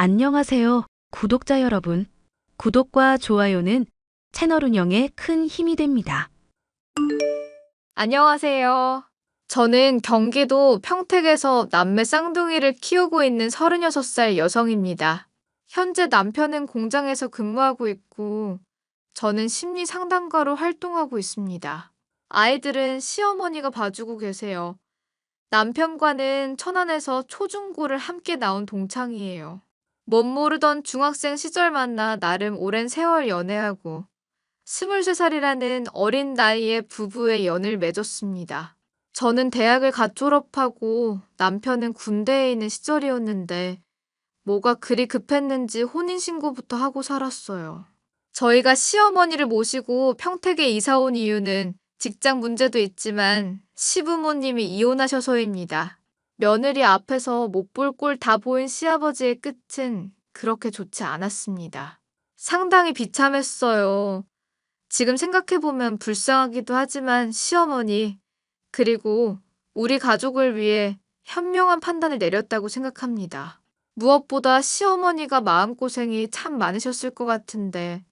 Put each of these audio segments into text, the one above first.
안녕하세요, 구독자 여러분. 구독과 좋아요는 채널 운영에 큰 힘이 됩니다. 안녕하세요. 저는 경기도 평택에서 남매 쌍둥이를 키우고 있는 36살 여성입니다. 현재 남편은 공장에서 근무하고 있고, 저는 심리 상담가로 활동하고 있습니다. 아이들은 시어머니가 봐주고 계세요. 남편과는 천안에서 초중고를 함께 나온 동창이에요. 못 모르던 중학생 시절 만나 나름 오랜 세월 연애하고 23살이라는 어린 나이에 부부의 연을 맺었습니다. 저는 대학을 갓 졸업하고 남편은 군대에 있는 시절이었는데 뭐가 그리 급했는지 혼인신고부터 하고 살았어요. 저희가 시어머니를 모시고 평택에 이사 온 이유는 직장 문제도 있지만 시부모님이 이혼하셔서입니다. 며느리 앞에서 못 볼 꼴 다 보인 시아버지의 끝은 그렇게 좋지 않았습니다. 상당히 비참했어요. 지금 생각해보면 불쌍하기도 하지만 시어머니, 그리고 우리 가족을 위해 현명한 판단을 내렸다고 생각합니다. 무엇보다 시어머니가 마음고생이 참 많으셨을 것 같은데,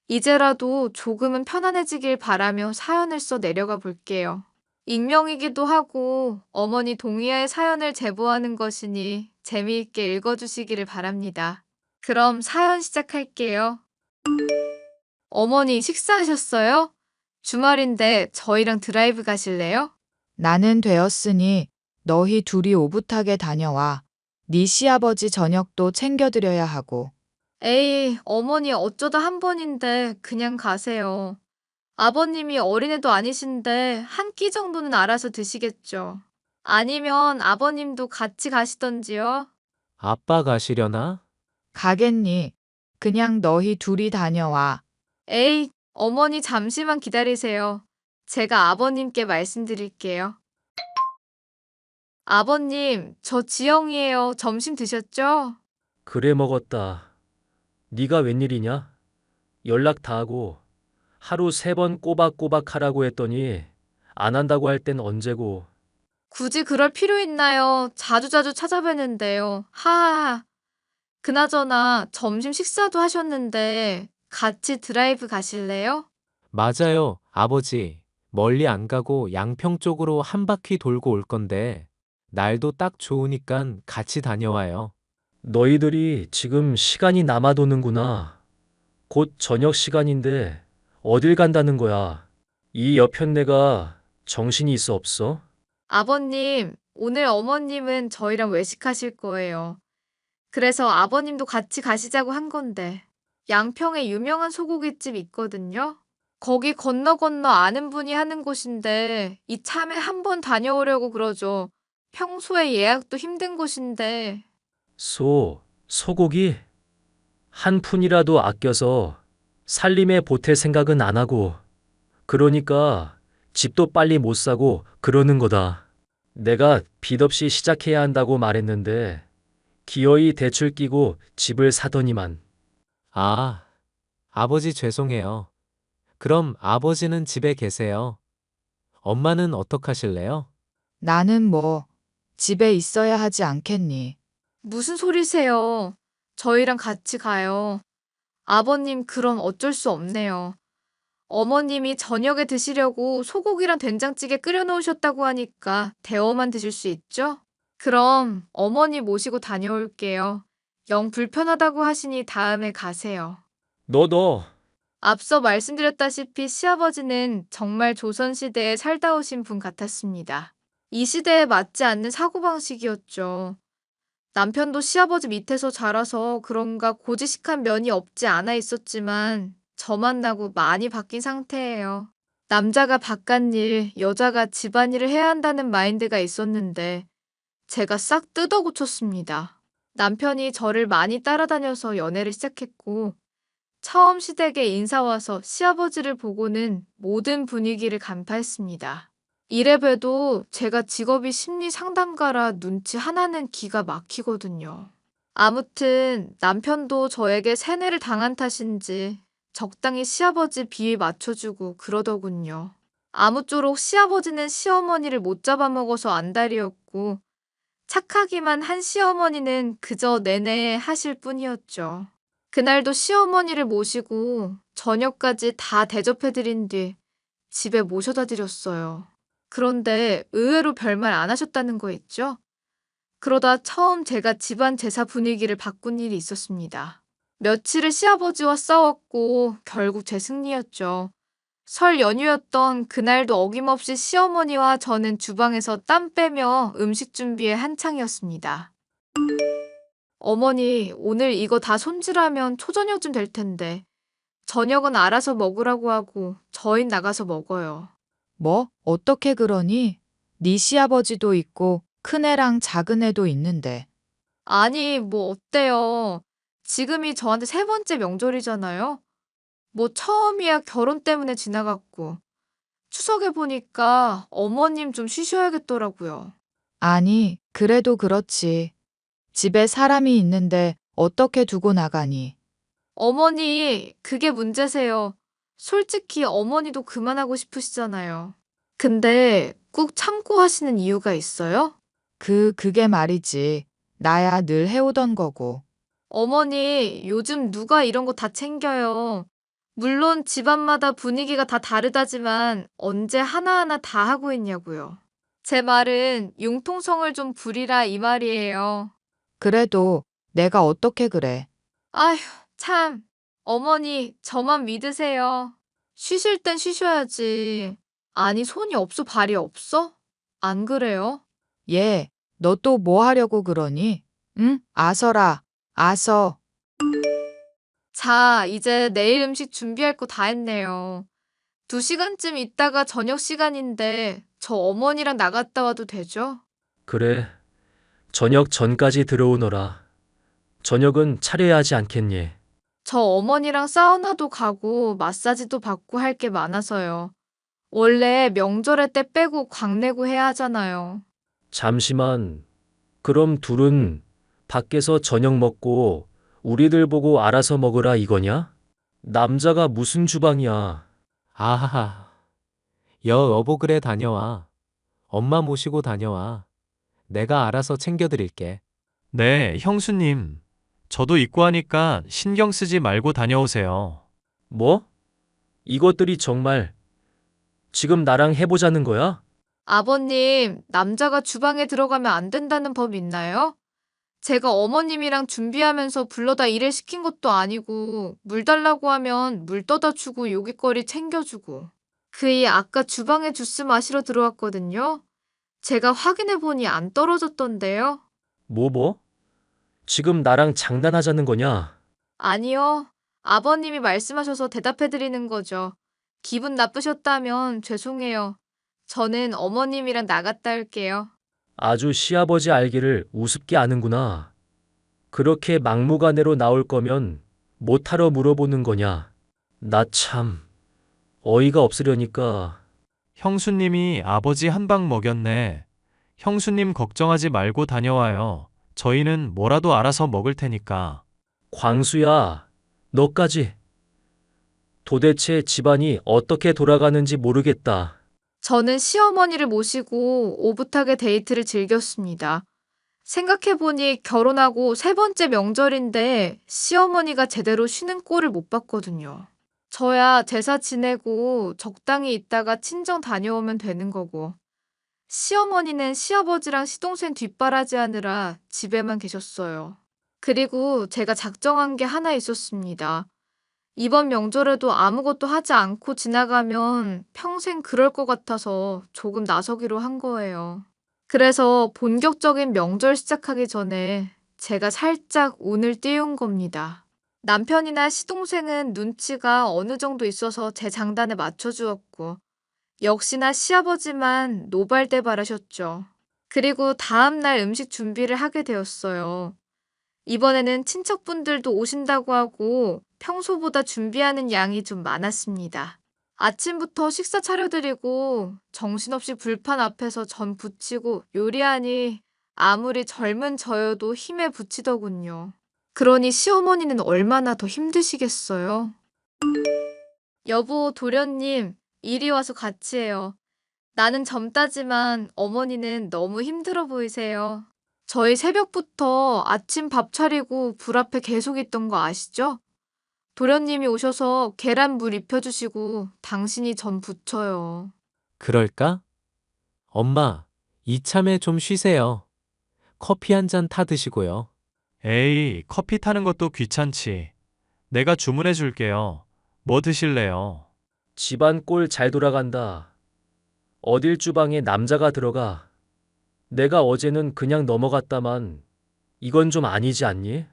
이제라도 조금은 편안해지길 바라며 사연을 써 내려가 볼게요. 익명이기도 하고 어머니 동의하에 사연을 제보하는 것이니 재미있게 읽어주시기를 바랍니다. 그럼 사연 시작할게요. 어머니 식사하셨어요? 주말인데 저희랑 드라이브 가실래요? 나는 되었으니 너희 둘이 오붓하게 다녀와. 네 시아버지 저녁도 챙겨드려야 하고. 에이, 어머니 어쩌다 한 번인데 그냥 가세요. 아버님이 어린애도 아니신데 한 끼 정도는 알아서 드시겠죠. 아니면 아버님도 같이 가시던지요. 아빠 가시려나? 가겠니? 그냥 너희 둘이 다녀와. 에이, 어머니 잠시만 기다리세요. 제가 아버님께 말씀드릴게요. 아버님, 저 지영이에요. 점심 드셨죠? 그래 먹었다. 네가 웬일이냐? 연락 다 하고 하루 3번 꼬박꼬박 하라고 했더니 안 한다고 할 땐 언제고. 굳이 그럴 필요 있나요? 자주자주 찾아뵈는데요. 하하하. 그나저나 점심 식사도 하셨는데 같이 드라이브 가실래요? 맞아요, 아버지. 멀리 안 가고 양평 쪽으로 한 바퀴 돌고 올 건데 날도 딱 좋으니깐 같이 다녀와요. 너희들이 지금 시간이 남아도는구나. 곧 저녁 시간인데 어딜 간다는 거야? 이 여편네가 정신이 있어 없어? 아버님, 오늘 어머님은 저희랑 외식하실 거예요. 그래서 아버님도 같이 가시자고 한 건데. 양평에 유명한 소고기집 있거든요. 거기 건너 아는 분이 하는 곳인데 이참에 한번 다녀오려고 그러죠. 평소에 예약도 힘든 곳인데. 소고기? 한 푼이라도 아껴서 살림에 보탤 생각은 안 하고, 그러니까 집도 빨리 못 사고 그러는 거다. 내가 빚 없이 시작해야 한다고 말했는데, 기어이 대출 끼고 집을 사더니만. 아, 아버지 죄송해요. 그럼 아버지는 집에 계세요. 엄마는 어떡하실래요? 나는 뭐, 집에 있어야 하지 않겠니? 무슨 소리세요? 저희랑 같이 가요. 아버님, 그럼 어쩔 수 없네요. 어머님이 저녁에 드시려고 소고기랑 된장찌개 끓여 놓으셨다고 하니까 데워만 드실 수 있죠? 그럼 어머니 모시고 다녀올게요. 영 불편하다고 하시니 다음에 가세요. 너. 앞서 말씀드렸다시피 시아버지는 정말 조선시대에 살다 오신 분 같았습니다. 이 시대에 맞지 않는 사고방식이었죠. 남편도 시아버지 밑에서 자라서 그런가 고지식한 면이 없지 않아 있었지만 저 만나고 많이 바뀐 상태예요. 남자가 바깥일, 여자가 집안일을 해야 한다는 마인드가 있었는데 제가 싹 뜯어 고쳤습니다. 남편이 저를 많이 따라다녀서 연애를 시작했고 처음 시댁에 인사 와서 시아버지를 보고는 모든 분위기를 간파했습니다. 이래봬도 제가 직업이 심리 상담가라 눈치 하나는 기가 막히거든요. 아무튼 남편도 저에게 세뇌를 당한 탓인지 적당히 시아버지 비위 맞춰주고 그러더군요. 아무쪼록 시아버지는 시어머니를 못 잡아먹어서 안달이었고 착하기만 한 시어머니는 그저 내내 하실 뿐이었죠. 그날도 시어머니를 모시고 저녁까지 다 대접해드린 뒤 집에 모셔다 드렸어요. 그런데 의외로 별말 안 하셨다는 거 있죠? 그러다 처음 제가 집안 제사 분위기를 바꾼 일이 있었습니다. 며칠을 시아버지와 싸웠고 결국 제 승리였죠. 설 연휴였던 그날도 어김없이 시어머니와 저는 주방에서 땀 빼며 음식 준비에 한창이었습니다. 어머니, 오늘 이거 다 손질하면 초저녁쯤 될 텐데 저녁은 알아서 먹으라고 하고 저흰 나가서 먹어요. 뭐? 어떻게 그러니? 네 시아버지도 있고 큰애랑 작은애도 있는데. 아니, 뭐 어때요? 지금이 저한테 세 번째 명절이잖아요. 뭐 처음이야 결혼 때문에 지나갔고 추석에 보니까 어머님 좀 쉬셔야겠더라고요. 아니, 그래도 그렇지. 집에 사람이 있는데 어떻게 두고 나가니? 어머니, 그게 문제세요. 솔직히 어머니도 그만하고 싶으시잖아요. 근데 꾹 참고 하시는 이유가 있어요? 그게 말이지. 나야 늘 해오던 거고. 어머니, 요즘 누가 이런 거 다 챙겨요. 물론 집안마다 분위기가 다 다르다지만 언제 하나하나 다 하고 있냐고요. 제 말은 융통성을 좀 부리라 이 말이에요. 그래도 내가 어떻게 그래? 아휴, 참. 어머니, 저만 믿으세요. 쉬실 땐 쉬셔야지. 아니, 손이 없어, 발이 없어? 안 그래요? 얘, 너 또 뭐 하려고 그러니? 응? 아서라, 아서. 자, 이제 내일 음식 준비할 거 다 했네요. 2시간쯤 있다가 저녁 시간인데 저 어머니랑 나갔다 와도 되죠? 그래. 저녁 전까지 들어오너라. 저녁은 차려야 하지 않겠니? 저 어머니랑 사우나도 가고 마사지도 받고 할 게 많아서요. 원래 명절에 때 빼고 광내고 해야 하잖아요. 잠시만. 그럼 둘은 밖에서 저녁 먹고 우리들 보고 알아서 먹으라 이거냐? 남자가 무슨 주방이야. 아하하. 여보그래 다녀와. 엄마 모시고 다녀와. 내가 알아서 챙겨드릴게. 네, 형수님. 저도 있고 하니까 신경 쓰지 말고 다녀오세요. 뭐? 이것들이 정말 지금 나랑 해보자는 거야? 아버님, 남자가 주방에 들어가면 안 된다는 법 있나요? 제가 어머님이랑 준비하면서 불러다 일을 시킨 것도 아니고 물 달라고 하면 물 떠다 주고 요깃거리 챙겨주고 그이 아까 주방에 주스 마시러 들어왔거든요. 제가 확인해 보니 안 떨어졌던데요. 뭐? 지금 나랑 장난하자는 거냐? 아니요. 아버님이 말씀하셔서 대답해 드리는 거죠. 기분 나쁘셨다면 죄송해요. 저는 어머님이랑 나갔다 올게요. 아주 시아버지 알기를 우습게 아는구나. 그렇게 막무가내로 나올 거면 못하러 물어보는 거냐? 나 참 어이가 없으려니까. 형수님이 아버지 한 방 먹였네. 형수님 걱정하지 말고 다녀와요. 저희는 뭐라도 알아서 먹을 테니까. 광수야, 너까지. 도대체 집안이 어떻게 돌아가는지 모르겠다. 저는 시어머니를 모시고 오붓하게 데이트를 즐겼습니다. 생각해보니 결혼하고 세 번째 명절인데 시어머니가 제대로 쉬는 꼴을 못 봤거든요. 저야 제사 지내고 적당히 있다가 친정 다녀오면 되는 거고 시어머니는 시아버지랑 시동생 뒷바라지 하느라 집에만 계셨어요. 그리고 제가 작정한 게 하나 있었습니다. 이번 명절에도 아무것도 하지 않고 지나가면 평생 그럴 것 같아서 조금 나서기로 한 거예요. 그래서 본격적인 명절 시작하기 전에 제가 살짝 운을 띄운 겁니다. 남편이나 시동생은 눈치가 어느 정도 있어서 제 장단에 맞춰주었고 역시나 시아버지만 노발대발하셨죠. 그리고 다음날 음식 준비를 하게 되었어요. 이번에는 친척분들도 오신다고 하고 평소보다 준비하는 양이 좀 많았습니다. 아침부터 식사 차려드리고 정신없이 불판 앞에서 전 부치고 요리하니 아무리 젊은 저여도 힘에 부치더군요. 그러니 시어머니는 얼마나 더 힘드시겠어요? 여보, 도련님, 이리 와서 같이 해요. 나는 젊다지만 어머니는 너무 힘들어 보이세요. 저희 새벽부터 아침 밥 차리고 불 앞에 계속 있던 거 아시죠? 도련님이 오셔서 계란 물 입혀주시고 당신이 전 부쳐요. 그럴까? 엄마, 이참에 좀 쉬세요. 커피 한 잔 타 드시고요. 에이, 커피 타는 것도 귀찮지. 내가 주문해 줄게요. 뭐 드실래요? 집안 꼴 잘 돌아간다. 어딜 주방에 남자가 들어가. 내가 어제는 그냥 넘어갔다만 이건 좀 아니지 않니?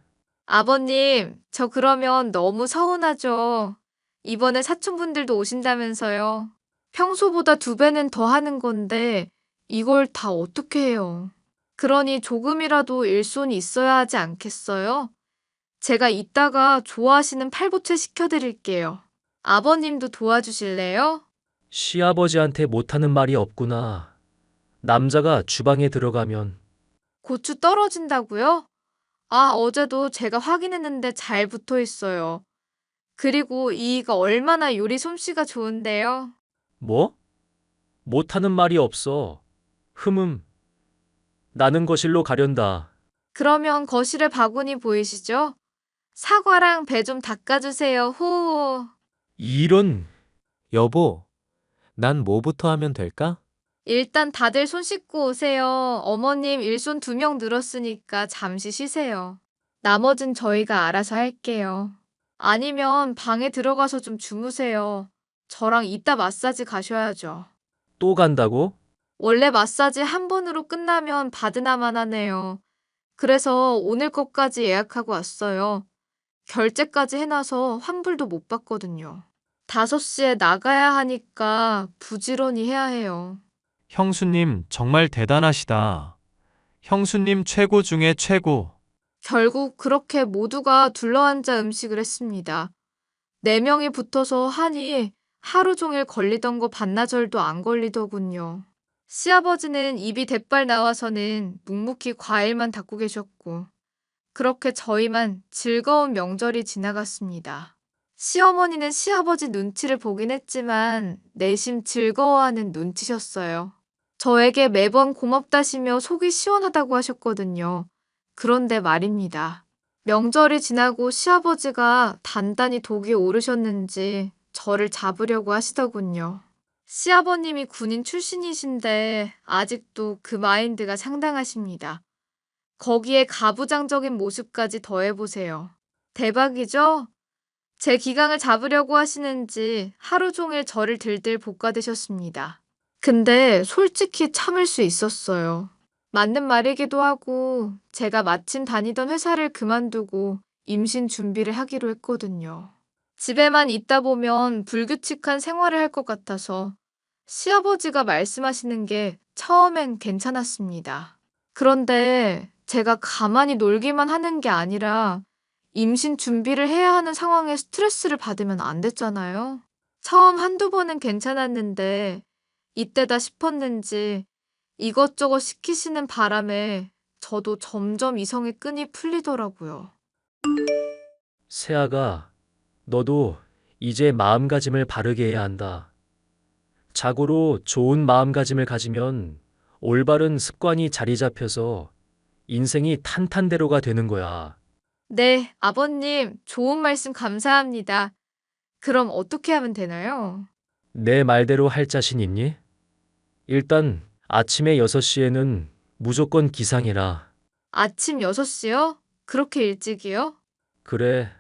아버님, 저 그러면 너무 서운하죠. 이번에 사촌분들도 오신다면서요. 평소보다 2배는 더 하는 건데 이걸 다 어떻게 해요. 그러니 조금이라도 일손이 있어야 하지 않겠어요? 제가 이따가 좋아하시는 팔보채 시켜드릴게요. 아버님도 도와주실래요? 시아버지한테 못하는 말이 없구나. 남자가 주방에 들어가면 고추 떨어진다고요? 아, 어제도 제가 확인했는데 잘 붙어 있어요. 그리고 이이가 얼마나 요리 솜씨가 좋은데요. 뭐? 못하는 말이 없어. 흠. 나는 거실로 가련다. 그러면 거실에 바구니 보이시죠? 사과랑 배 좀 닦아주세요. 호호. 이런. 여보, 난 뭐부터 하면 될까? 일단 다들 손 씻고 오세요. 어머님 일손 2명 늘었으니까 잠시 쉬세요. 나머진 저희가 알아서 할게요. 아니면 방에 들어가서 좀 주무세요. 저랑 이따 마사지 가셔야죠. 또 간다고? 원래 마사지 한 번으로 끝나면 받으나만 하네요. 그래서 오늘 것까지 예약하고 왔어요. 결제까지 해놔서 환불도 못 받거든요. 5시에 나가야 하니까 부지런히 해야 해요. 형수님, 정말 대단하시다. 형수님 최고 중에 최고. 결국 그렇게 모두가 둘러앉아 음식을 했습니다. 4명이 붙어서 하니 하루 종일 걸리던 거 반나절도 안 걸리더군요. 시아버지는 입이 대빨 나와서는 묵묵히 과일만 닦고 계셨고 그렇게 저희만 즐거운 명절이 지나갔습니다. 시어머니는 시아버지 눈치를 보긴 했지만 내심 즐거워하는 눈치셨어요. 저에게 매번 고맙다시며 속이 시원하다고 하셨거든요. 그런데 말입니다. 명절이 지나고 시아버지가 단단히 독이 오르셨는지 저를 잡으려고 하시더군요. 시아버님이 군인 출신이신데 아직도 그 마인드가 상당하십니다. 거기에 가부장적인 모습까지 더해보세요. 대박이죠? 제 기강을 잡으려고 하시는지 하루 종일 저를 들들 볶아대셨습니다. 근데 솔직히 참을 수 있었어요. 맞는 말이기도 하고 제가 마침 다니던 회사를 그만두고 임신 준비를 하기로 했거든요. 집에만 있다 보면 불규칙한 생활을 할 것 같아서 시아버지가 말씀하시는 게 처음엔 괜찮았습니다. 그런데 제가 가만히 놀기만 하는 게 아니라 임신 준비를 해야 하는 상황에 스트레스를 받으면 안 됐잖아요. 처음 1~2번은 괜찮았는데 이때다 싶었는지 이것저것 시키시는 바람에 저도 점점 이성의 끈이 풀리더라고요. 세아가, 너도 이제 마음가짐을 바르게 해야 한다. 자고로 좋은 마음가짐을 가지면 올바른 습관이 자리 잡혀서 인생이 탄탄대로가 되는 거야. 네, 아버님, 좋은 말씀 감사합니다. 그럼 어떻게 하면 되나요? 내 말대로 할 자신 있니? 일단 아침에 6시에는 무조건 기상해라. 아침 6시요? 그렇게 일찍이요? 그래,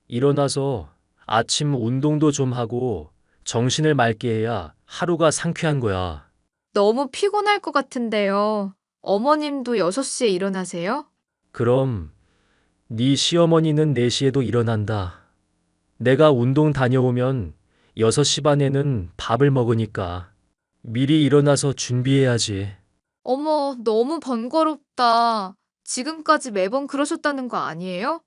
일어나서 아침 운동도 좀 하고 정신을 맑게 해야 하루가 상쾌한 거야. 너무 피곤할 것 같은데요. 어머님도 6시에 일어나세요? 그럼 네 시어머니는 4시에도 일어난다. 내가 운동 다녀오면 6시 반에는 밥을 먹으니까 미리 일어나서 준비해야지. 어머, 너무 번거롭다. 지금까지 매번 그러셨다는 거 아니에요?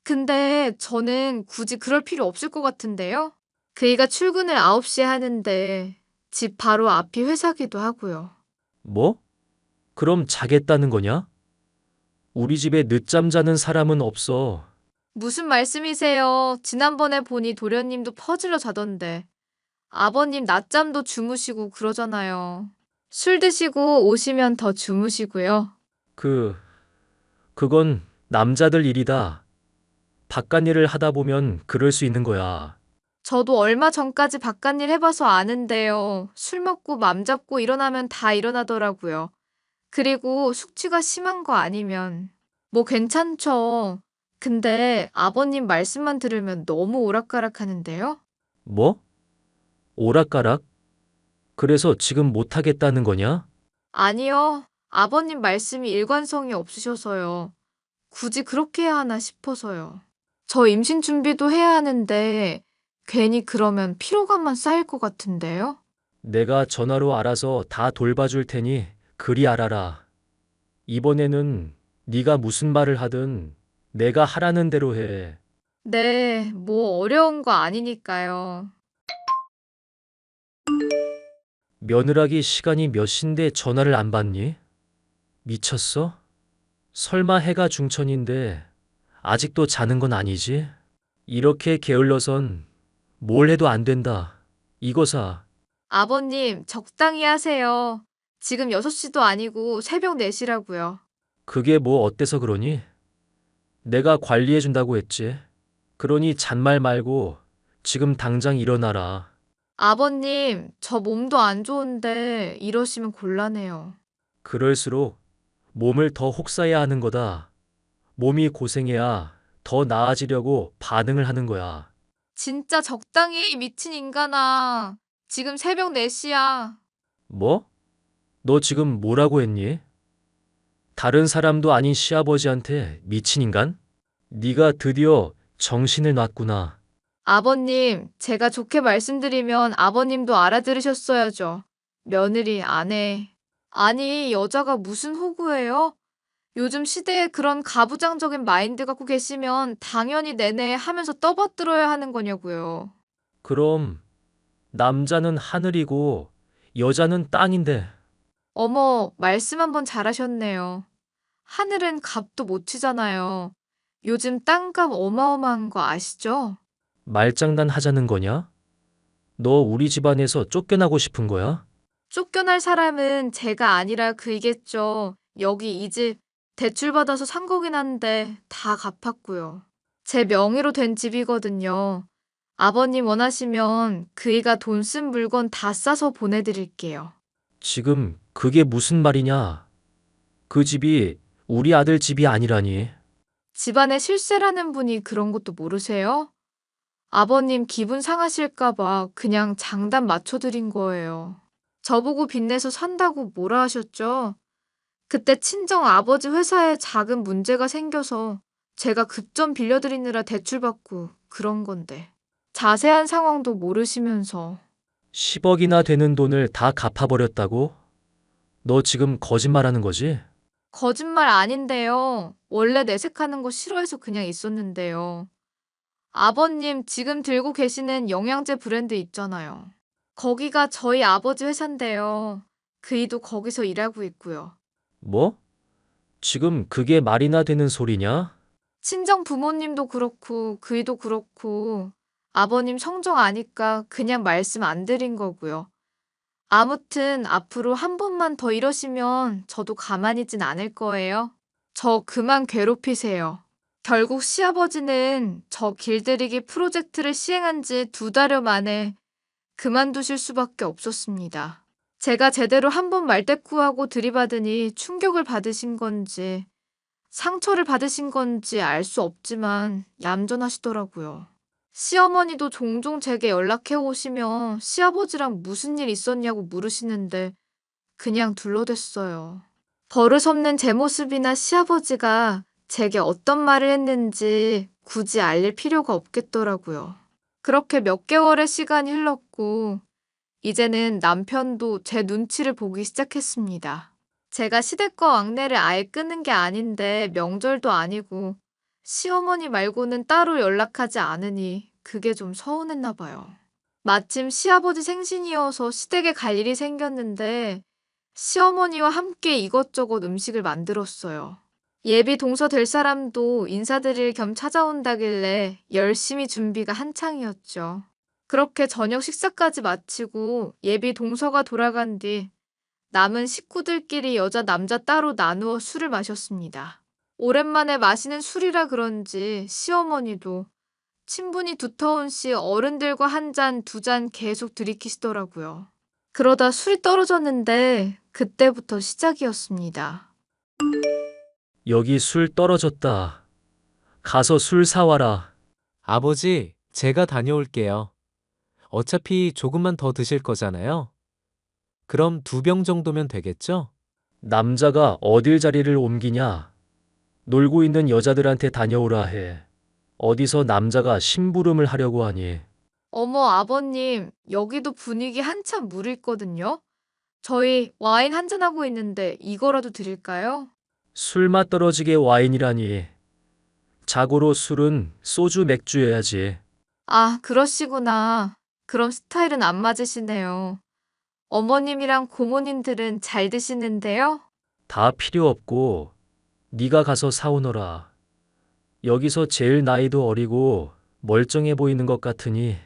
근데 저는 굳이 그럴 필요 없을 것 같은데요? 그이가 출근을 9시에 하는데 집 바로 앞이 회사기도 하고요. 뭐? 그럼 자겠다는 거냐? 우리 집에 늦잠 자는 사람은 없어. 무슨 말씀이세요? 지난번에 보니 도련님도 퍼질러 자던데. 아버님 낮잠도 주무시고 그러잖아요. 술 드시고 오시면 더 주무시고요. 그건 남자들 일이다. 바깥일을 하다 보면 그럴 수 있는 거야. 저도 얼마 전까지 바깥일 해봐서 아는데요. 술 먹고 맘 잡고 일어나면 다 일어나더라고요. 그리고 숙취가 심한 거 아니면 뭐 괜찮죠. 근데 아버님 말씀만 들으면 너무 오락가락 하는데요? 뭐? 오락가락? 그래서 지금 못하겠다는 거냐? 아니요. 아버님 말씀이 일관성이 없으셔서요. 굳이 그렇게 해야 하나 싶어서요. 저 임신 준비도 해야 하는데 괜히 그러면 피로감만 쌓일 것 같은데요? 내가 전화로 알아서 다 돌봐줄 테니 그리 알아라. 이번에는 네가 무슨 말을 하든 내가 하라는 대로 해. 네, 뭐 어려운 거 아니니까요. 며느라기 시간이 몇 시인데 전화를 안 받니? 미쳤어? 설마 해가 중천인데 아직도 자는 건 아니지? 이렇게 게을러선 뭘 해도 안 된다. 이거사. 아버님, 적당히 하세요. 지금 6시도 아니고 새벽 4시라고요. 그게 뭐 어때서 그러니? 내가 관리해준다고 했지. 그러니 잔말 말고 지금 당장 일어나라. 아버님, 저 몸도 안 좋은데 이러시면 곤란해요. 그럴수록 몸을 더 혹사해야 하는 거다. 몸이 고생해야 더 나아지려고 반응을 하는 거야. 진짜 적당히 해, 미친 인간아. 지금 새벽 4시야. 뭐? 너 지금 뭐라고 했니? 다른 사람도 아닌 시아버지한테 미친 인간? 네가 드디어 정신을 놨구나. 아버님, 제가 좋게 말씀드리면 아버님도 알아들으셨어야죠. 며느리, 아내. 아니, 여자가 무슨 호구예요? 요즘 시대에 그런 가부장적인 마인드 갖고 계시면 당연히 내내 하면서 떠받들어야 하는 거냐고요. 그럼 남자는 하늘이고 여자는 땅인데 어머, 말씀 한번 잘하셨네요. 하늘은 값도 못 치잖아요. 요즘 땅값 어마어마한 거 아시죠? 말장난 하자는 거냐? 너 우리 집안에서 쫓겨나고 싶은 거야? 쫓겨날 사람은 제가 아니라 그이겠죠. 여기 이 집 대출받아서 산 거긴 한데 다 갚았고요. 제 명의로 된 집이거든요. 아버님 원하시면 그이가 돈 쓴 물건 다 싸서 보내드릴게요. 지금 그게 무슨 말이냐? 그 집이 우리 아들 집이 아니라니. 집안에 실세라는 분이 그런 것도 모르세요? 아버님 기분 상하실까봐 그냥 장단 맞춰드린 거예요. 저보고 빚내서 산다고 뭐라 하셨죠? 그때 친정 아버지 회사에 작은 문제가 생겨서 제가 급전 빌려드리느라 대출받고 그런 건데. 자세한 상황도 모르시면서. 10억이나 되는 돈을 다 갚아버렸다고? 너 지금 거짓말하는 거지? 거짓말 아닌데요. 원래 내색하는 거 싫어해서 그냥 있었는데요. 아버님 지금 들고 계시는 영양제 브랜드 있잖아요. 거기가 저희 아버지 회사인데요. 그이도 거기서 일하고 있고요. 뭐? 지금 그게 말이나 되는 소리냐? 친정 부모님도 그렇고 그이도 그렇고 아버님 성정 아니까 그냥 말씀 안 드린 거고요. 아무튼 앞으로 한 번만 더 이러시면 저도 가만히 있진 않을 거예요. 저 그만 괴롭히세요. 결국 시아버지는 저 길들이기 프로젝트를 시행한 지 2달여 만에 그만두실 수밖에 없었습니다. 제가 제대로 한 번 말대꾸하고 들이받으니 충격을 받으신 건지 상처를 받으신 건지 알 수 없지만 얌전하시더라고요. 시어머니도 종종 제게 연락해 오시며 시아버지랑 무슨 일 있었냐고 물으시는데 그냥 둘러댔어요. 버릇없는 제 모습이나 시아버지가 제게 어떤 말을 했는지 굳이 알릴 필요가 없겠더라고요. 그렇게 몇 개월의 시간이 흘렀고 이제는 남편도 제 눈치를 보기 시작했습니다. 제가 시댁과 왕래를 아예 끊은 게 아닌데 명절도 아니고 시어머니 말고는 따로 연락하지 않으니 그게 좀 서운했나 봐요. 마침 시아버지 생신이어서 시댁에 갈 일이 생겼는데 시어머니와 함께 이것저것 음식을 만들었어요. 예비 동서 될 사람도 인사드릴 겸 찾아온다길래 열심히 준비가 한창이었죠. 그렇게 저녁 식사까지 마치고 예비 동서가 돌아간 뒤 남은 식구들끼리 여자 남자 따로 나누어 술을 마셨습니다. 오랜만에 마시는 술이라 그런지 시어머니도 친분이 두터운 씨 어른들과 한 잔, 두 잔 계속 들이키시더라고요. 그러다 술이 떨어졌는데 그때부터 시작이었습니다. 여기 술 떨어졌다. 가서 술 사와라. 아버지, 제가 다녀올게요. 어차피 조금만 더 드실 거잖아요. 그럼 2병 정도면 되겠죠? 남자가 어딜 자리를 옮기냐? 놀고 있는 여자들한테 다녀오라 해. 어디서 남자가 심부름을 하려고 하니? 어머, 아버님, 여기도 분위기 한참 무르익거든요. 저희 와인 한잔하고 있는데 이거라도 드릴까요? 술맛 떨어지게 와인이라니. 자고로 술은 소주 맥주여야지. 아, 그러시구나. 그럼 스타일은 안 맞으시네요. 어머님이랑 고모님들은 잘 드시는데요? 다 필요 없고 네가 가서 사오너라. 여기서 제일 나이도 어리고 멀쩡해 보이는 것 같으니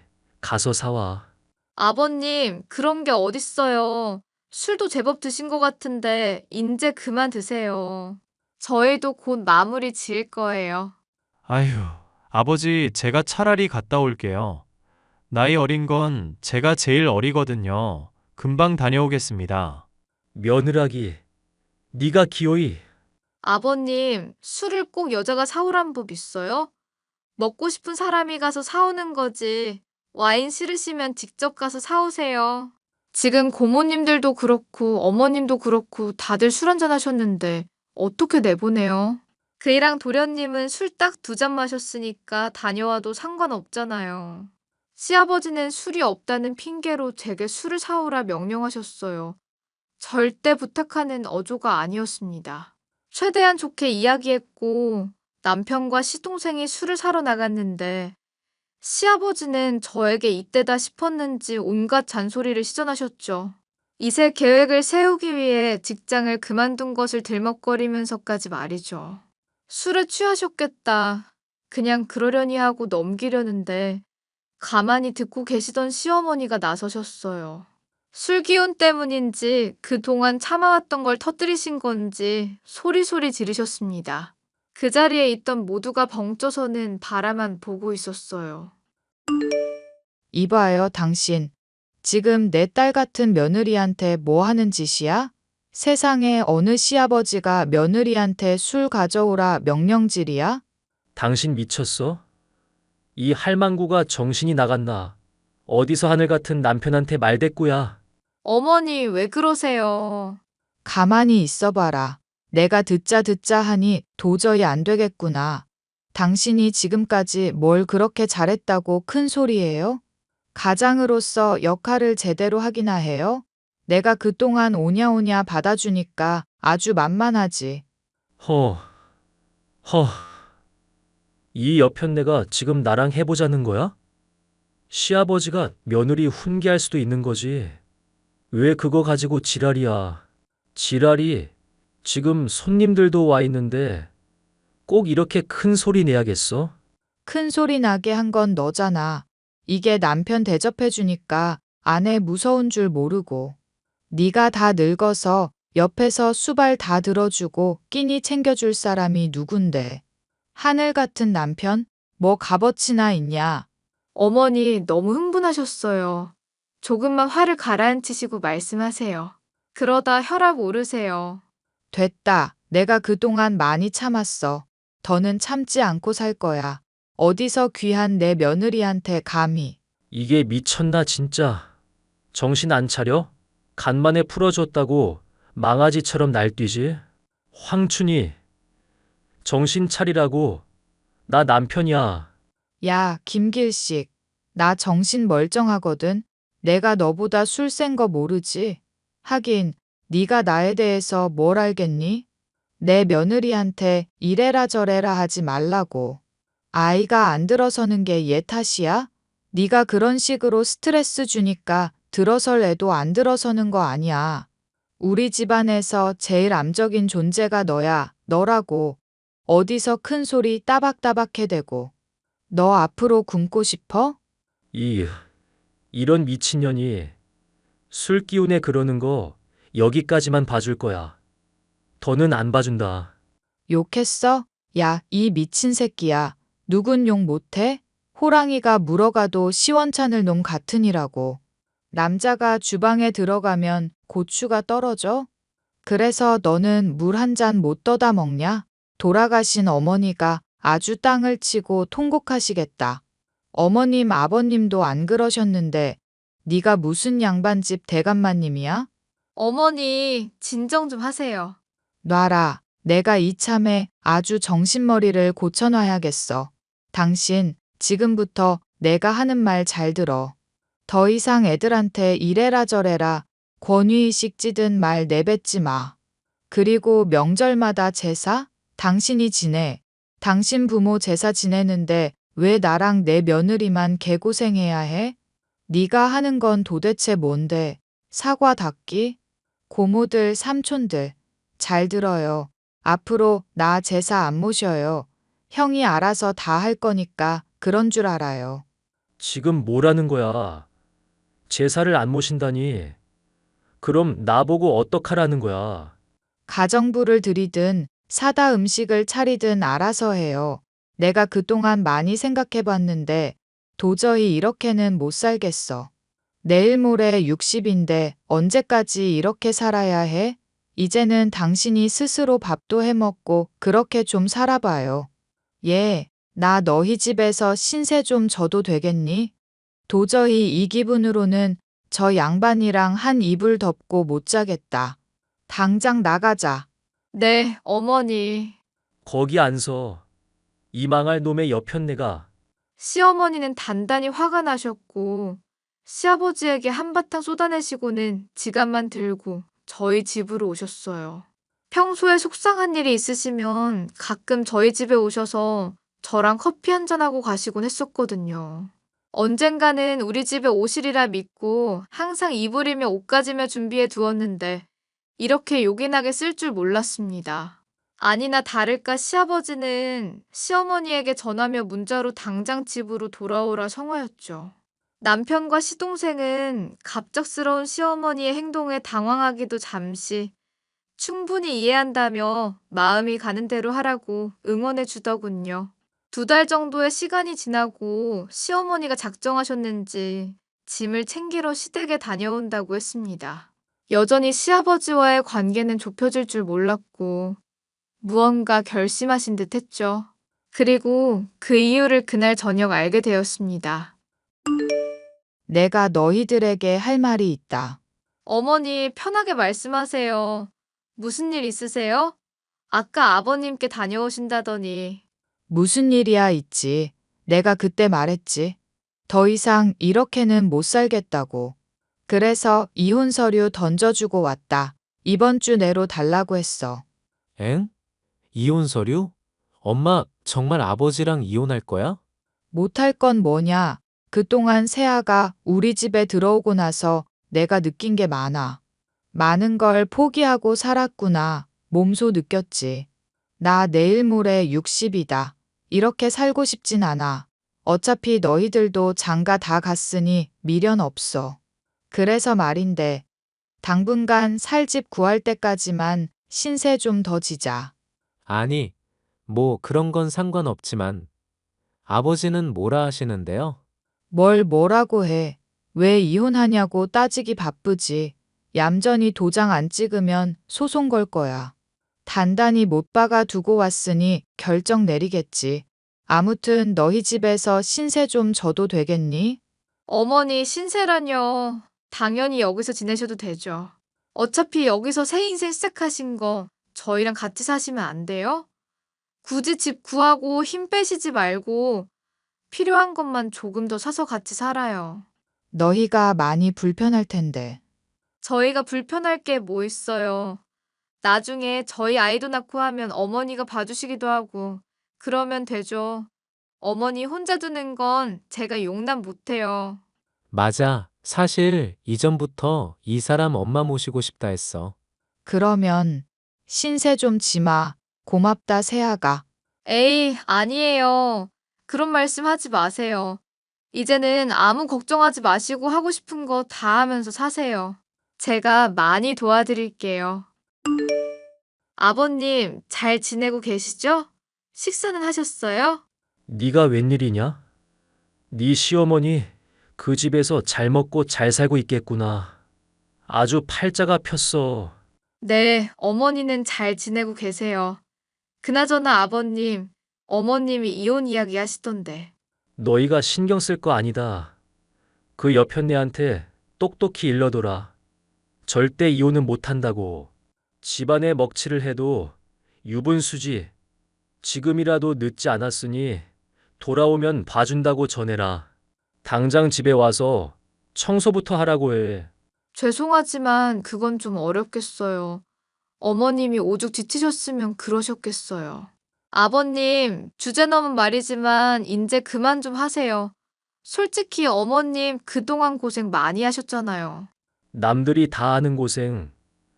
가서 사와. 아버님, 그런 게 어딨어요. 술도 제법 드신 것 같은데 인제 그만 드세요. 저희도 곧 마무리 지을 거예요. 아휴, 아버지, 제가 차라리 갔다 올게요. 나이 어린 건 제가 제일 어리거든요. 금방 다녀오겠습니다. 며느라기, 네가 기어이. 아버님, 술을 꼭 여자가 사오란 법 있어요? 먹고 싶은 사람이 가서 사오는 거지. 와인 싫으시면 직접 가서 사오세요. 지금 고모님들도 그렇고 어머님도 그렇고 다들 술 한잔 하셨는데 어떻게 내보내요? 그이랑 도련님은 술 딱 2잔 마셨으니까 다녀와도 상관없잖아요. 시아버지는 술이 없다는 핑계로 제게 술을 사오라 명령하셨어요. 절대 부탁하는 어조가 아니었습니다. 최대한 좋게 이야기했고 남편과 시동생이 술을 사러 나갔는데 시아버지는 저에게 이때다 싶었는지 온갖 잔소리를 시전하셨죠. 이세 계획을 세우기 위해 직장을 그만둔 것을 들먹거리면서까지 말이죠. 술에 취하셨겠다. 그냥 그러려니 하고 넘기려는데 가만히 듣고 계시던 시어머니가 나서셨어요. 술 기운 때문인지 그동안 참아왔던 걸 터뜨리신 건지 소리소리 지르셨습니다. 그 자리에 있던 모두가 벙쪄서는 바라만 보고 있었어요. 이봐요, 당신. 지금 내 딸 같은 며느리한테 뭐 하는 짓이야? 세상에 어느 시아버지가 며느리한테 술 가져오라 명령질이야? 당신 미쳤어? 이 할망구가 정신이 나갔나? 어디서 하늘 같은 남편한테 말대꾸야. 어머니, 왜 그러세요? 가만히 있어봐라. 내가 듣자 하니 도저히 안 되겠구나. 당신이 지금까지 뭘 그렇게 잘했다고 큰 소리예요? 가장으로서 역할을 제대로 하기나 해요? 내가 그동안 오냐오냐 받아주니까 아주 만만하지. 허, 허. 이 여편네가 지금 나랑 해보자는 거야? 시아버지가 며느리 훈계할 수도 있는 거지. 왜 그거 가지고 지랄이야. 지랄이 지금 손님들도 와 있는데 꼭 이렇게 큰 소리 내야겠어? 큰 소리 나게 한 건 너잖아. 이게 남편 대접해주니까 아내 무서운 줄 모르고. 네가 다 늙어서 옆에서 수발 다 들어주고 끼니 챙겨줄 사람이 누군데. 하늘 같은 남편? 뭐 값어치나 있냐? 어머니, 너무 흥분하셨어요. 조금만 화를 가라앉히시고 말씀하세요. 그러다 혈압 오르세요. 됐다. 내가 그동안 많이 참았어. 더는 참지 않고 살 거야. 어디서 귀한 내 며느리한테 감히. 이게 미쳤나 진짜. 정신 안 차려? 간만에 풀어줬다고 망아지처럼 날뛰지? 황춘이, 정신 차리라고. 나 남편이야. 야, 김길식. 나 정신 멀쩡하거든. 내가 너보다 술 센 거 모르지? 하긴 네가 나에 대해서 뭘 알겠니? 내 며느리한테 이래라 저래라 하지 말라고. 아이가 안 들어서는 게 얘 탓이야? 네가 그런 식으로 스트레스 주니까 들어설 애도 안 들어서는 거 아니야. 우리 집안에서 제일 암적인 존재가 너야, 너라고. 어디서 큰 소리 따박따박 해대고. 너 앞으로 굶고 싶어? 이런 미친년이 술 기운에 그러는 거 여기까지만 봐줄 거야. 더는 안 봐준다. 욕했어? 야, 이 미친 새끼야. 누군 욕 못해? 호랑이가 물어가도 시원찮을 놈 같으니라고. 남자가 주방에 들어가면 고추가 떨어져? 그래서 너는 물 한 잔 못 떠다 먹냐? 돌아가신 어머니가 아주 땅을 치고 통곡하시겠다. 어머님, 아버님도 안 그러셨는데 네가 무슨 양반집 대감마님이야? 어머니, 진정 좀 하세요. 놔라. 내가 이참에 아주 정신머리를 고쳐놔야겠어. 당신, 지금부터 내가 하는 말 잘 들어. 더 이상 애들한테 이래라 저래라 권위의식 찌든 말 내뱉지 마. 그리고 명절마다 제사? 당신이 지내. 당신 부모 제사 지내는데 왜 나랑 내 며느리만 개고생해야 해? 네가 하는 건 도대체 뭔데? 사과 닦기? 고모들, 삼촌들, 잘 들어요. 앞으로 나 제사 안 모셔요. 형이 알아서 다 할 거니까 그런 줄 알아요. 지금 뭐라는 거야? 제사를 안 모신다니. 그럼 나보고 어떡하라는 거야? 가정부를 들이든 사다 음식을 차리든 알아서 해요. 내가 그동안 많이 생각해 봤는데 도저히 이렇게는 못 살겠어. 내일 모레 60인데 언제까지 이렇게 살아야 해? 이제는 당신이 스스로 밥도 해 먹고 그렇게 좀 살아봐요. 예, 나 너희 집에서 신세 좀 져도 되겠니? 도저히 이 기분으로는 저 양반이랑 한 이불 덮고 못 자겠다. 당장 나가자. 네, 어머니. 거기 안 서. 이 망할 놈의 여편네가. 시어머니는 단단히 화가 나셨고, 시아버지에게 한바탕 쏟아내시고는 지갑만 들고 저희 집으로 오셨어요. 평소에 속상한 일이 있으시면 가끔 저희 집에 오셔서 저랑 커피 한잔하고 가시곤 했었거든요. 언젠가는 우리 집에 오시리라 믿고 항상 이불이며 옷가지며 준비해 두었는데 이렇게 요긴하게 쓸 줄 몰랐습니다. 아니나 다를까 시아버지는 시어머니에게 전화며 문자로 당장 집으로 돌아오라 성화였죠. 남편과 시동생은 갑작스러운 시어머니의 행동에 당황하기도 잠시 충분히 이해한다며 마음이 가는 대로 하라고 응원해 주더군요. 2달 정도의 시간이 지나고 시어머니가 작정하셨는지 짐을 챙기러 시댁에 다녀온다고 했습니다. 여전히 시아버지와의 관계는 좁혀질 줄 몰랐고 무언가 결심하신 듯 했죠. 그리고 그 이유를 그날 저녁 알게 되었습니다. 내가 너희들에게 할 말이 있다. 어머니, 편하게 말씀하세요. 무슨 일 있으세요? 아까 아버님께 다녀오신다더니. 무슨 일이야 있지. 내가 그때 말했지. 더 이상 이렇게는 못 살겠다고. 그래서 이혼 서류 던져주고 왔다. 이번 주 내로 달라고 했어. 엥? 이혼 서류? 엄마, 정말 아버지랑 이혼할 거야? 못할 건 뭐냐. 그동안 세아가 우리 집에 들어오고 나서 내가 느낀 게 많아. 많은 걸 포기하고 살았구나. 몸소 느꼈지. 나 내일 모레 60이다. 이렇게 살고 싶진 않아. 어차피 너희들도 장가 다 갔으니 미련 없어. 그래서 말인데 당분간 살 집 구할 때까지만 신세 좀 더 지자. 아니, 뭐 그런 건 상관없지만 아버지는 뭐라 하시는데요? 뭘 뭐라고 해. 왜 이혼하냐고 따지기 바쁘지. 얌전히 도장 안 찍으면 소송 걸 거야. 단단히 못 박아 두고 왔으니 결정 내리겠지. 아무튼 너희 집에서 신세 좀 져도 되겠니? 어머니, 신세라뇨. 당연히 여기서 지내셔도 되죠. 어차피 여기서 새 인생 시작하신 거 저희랑 같이 사시면 안 돼요? 굳이 집 구하고 힘 빼시지 말고 필요한 것만 조금 더 사서 같이 살아요. 너희가 많이 불편할 텐데. 저희가 불편할 게 뭐 있어요. 나중에 저희 아이도 낳고 하면 어머니가 봐주시기도 하고 그러면 되죠. 어머니 혼자 두는 건 제가 용납 못해요. 맞아. 사실 이전부터 이 사람 엄마 모시고 싶다 했어. 그러면 신세 좀 지마. 고맙다 세아가. 에이, 아니에요. 그런 말씀 하지 마세요. 이제는 아무 걱정하지 마시고 하고 싶은 거 다 하면서 사세요. 제가 많이 도와드릴게요. 아버님, 잘 지내고 계시죠? 식사는 하셨어요? 네가 웬일이냐? 네 시어머니 그 집에서 잘 먹고 잘 살고 있겠구나. 아주 팔자가 폈어. 네, 어머니는 잘 지내고 계세요. 그나저나 아버님, 어머님이 이혼 이야기 하시던데. 너희가 신경 쓸 거 아니다. 그 여편네한테 똑똑히 일러둬라. 절대 이혼은 못한다고. 집안에 먹칠을 해도 유분수지. 지금이라도 늦지 않았으니 돌아오면 봐준다고 전해라. 당장 집에 와서 청소부터 하라고 해. 죄송하지만 그건 좀 어렵겠어요. 어머님이 오죽 지치셨으면 그러셨겠어요. 아버님, 주제 넘은 말이지만 이제 그만 좀 하세요. 솔직히 어머님 그동안 고생 많이 하셨잖아요. 남들이 다 아는 고생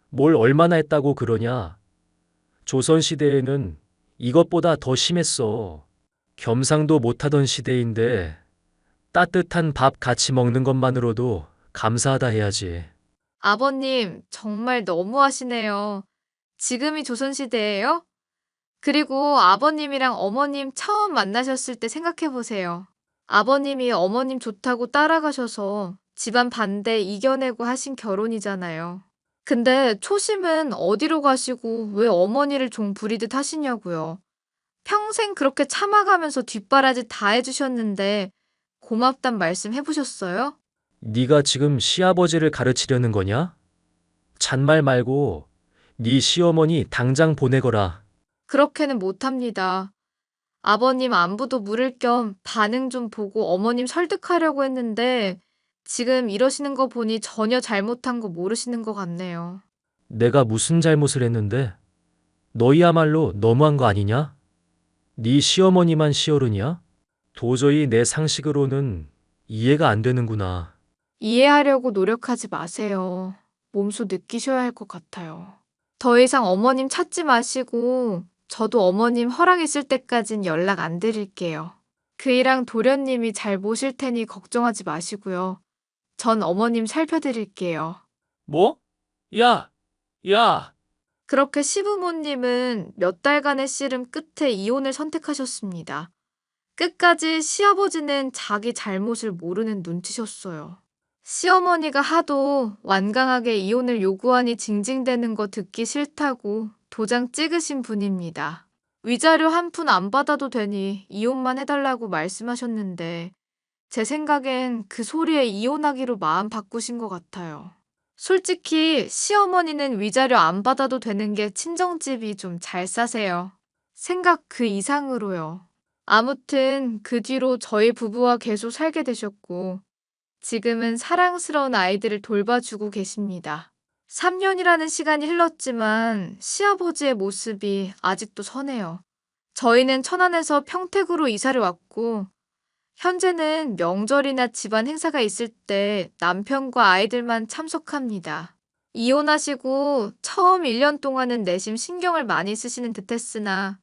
뭘 얼마나 했다고 그러냐. 조선시대에는 이것보다 더 심했어. 겸상도 못하던 시대인데 따뜻한 밥 같이 먹는 것만으로도 감사하다 해야지. 아버님, 정말 너무하시네요. 지금이 조선시대예요? 그리고 아버님이랑 어머님 처음 만나셨을 때 생각해 보세요. 아버님이 어머님 좋다고 따라가셔서 집안 반대 이겨내고 하신 결혼이잖아요. 근데 초심은 어디로 가시고 왜 어머니를 종 부리듯 하시냐고요. 평생 그렇게 참아가면서 뒷바라지 다 해주셨는데 고맙단 말씀 해보셨어요? 네가 지금 시아버지를 가르치려는 거냐? 잔말 말고 네 시어머니 당장 보내거라. 그렇게는 못합니다. 아버님 안부도 물을 겸 반응 좀 보고 어머님 설득하려고 했는데 지금 이러시는 거 보니 전혀 잘못한 거 모르시는 것 같네요. 내가 무슨 잘못을 했는데? 너희야말로 너무한 거 아니냐? 네 시어머니만 시어른이야? 도저히 내 상식으로는 이해가 안 되는구나. 이해하려고 노력하지 마세요. 몸소 느끼셔야 할 것 같아요. 더 이상 어머님 찾지 마시고 저도 어머님 허락 있을 때까진 연락 안 드릴게요. 그이랑 도련님이 잘 모실 테니 걱정하지 마시고요. 전 어머님 살펴드릴게요. 뭐? 야! 그렇게 시부모님은 몇 달간의 씨름 끝에 이혼을 선택하셨습니다. 끝까지 시아버지는 자기 잘못을 모르는 눈치셨어요. 시어머니가 하도 완강하게 이혼을 요구하니 징징대는 거 듣기 싫다고 도장 찍으신 분입니다. 위자료 한 푼 안 받아도 되니 이혼만 해달라고 말씀하셨는데 제 생각엔 그 소리에 이혼하기로 마음 바꾸신 것 같아요. 솔직히 시어머니는 위자료 안 받아도 되는 게 친정집이 좀 잘 싸세요. 생각 그 이상으로요. 아무튼 그 뒤로 저희 부부와 계속 살게 되셨고 지금은 사랑스러운 아이들을 돌봐주고 계십니다. 3년이라는 시간이 흘렀지만 시아버지의 모습이 아직도 선해요. 저희는 천안에서 평택으로 이사를 왔고 현재는 명절이나 집안 행사가 있을 때 남편과 아이들만 참석합니다. 이혼하시고 처음 1년 동안은 내심 신경을 많이 쓰시는 듯 했으나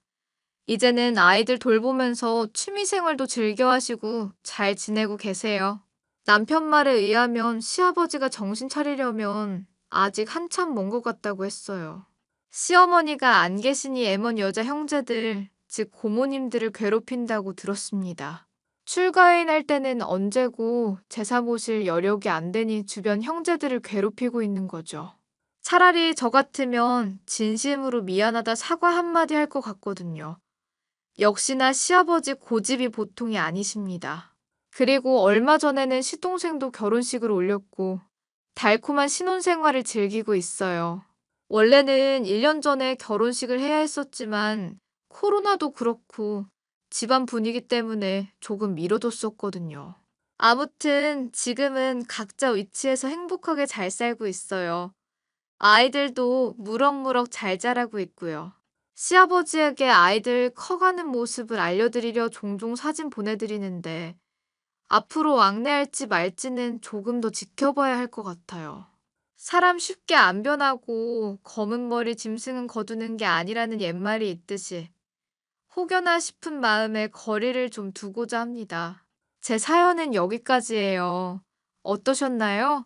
이제는 아이들 돌보면서 취미생활도 즐겨하시고 잘 지내고 계세요. 남편 말에 의하면 시아버지가 정신 차리려면 아직 한참 먼 것 같다고 했어요. 시어머니가 안 계시니 애먼 여자 형제들, 즉 고모님들을 괴롭힌다고 들었습니다. 출가인 할 때는 언제고 제사 모실 여력이 안 되니 주변 형제들을 괴롭히고 있는 거죠. 차라리 저 같으면 진심으로 미안하다 사과 한마디 할 것 같거든요. 역시나 시아버지 고집이 보통이 아니십니다. 그리고 얼마 전에는 시동생도 결혼식을 올렸고 달콤한 신혼생활을 즐기고 있어요. 원래는 1년 전에 결혼식을 해야 했었지만 코로나도 그렇고 집안 분위기 때문에 조금 미뤄뒀었거든요. 아무튼 지금은 각자 위치에서 행복하게 잘 살고 있어요. 아이들도 무럭무럭 잘 자라고 있고요. 시아버지에게 아이들 커가는 모습을 알려드리려 종종 사진 보내드리는데 앞으로 왕래할지 말지는 조금 더 지켜봐야 할 것 같아요. 사람 쉽게 안 변하고 검은 머리 짐승은 거두는 게 아니라는 옛말이 있듯이 혹여나 싶은 마음에 거리를 좀 두고자 합니다. 제 사연은 여기까지예요. 어떠셨나요?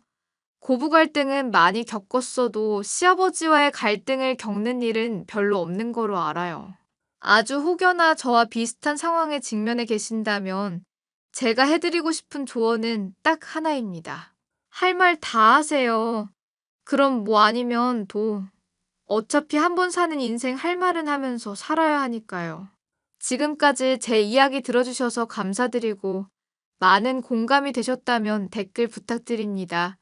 고부 갈등은 많이 겪었어도 시아버지와의 갈등을 겪는 일은 별로 없는 거로 알아요. 아주 혹여나 저와 비슷한 상황에 직면해 계신다면 제가 해드리고 싶은 조언은 딱 하나입니다. 할 말 다 하세요. 그럼 뭐 아니면 어차피 한 번 사는 인생 할 말은 하면서 살아야 하니까요. 지금까지 제 이야기 들어주셔서 감사드리고 많은 공감이 되셨다면 댓글 부탁드립니다.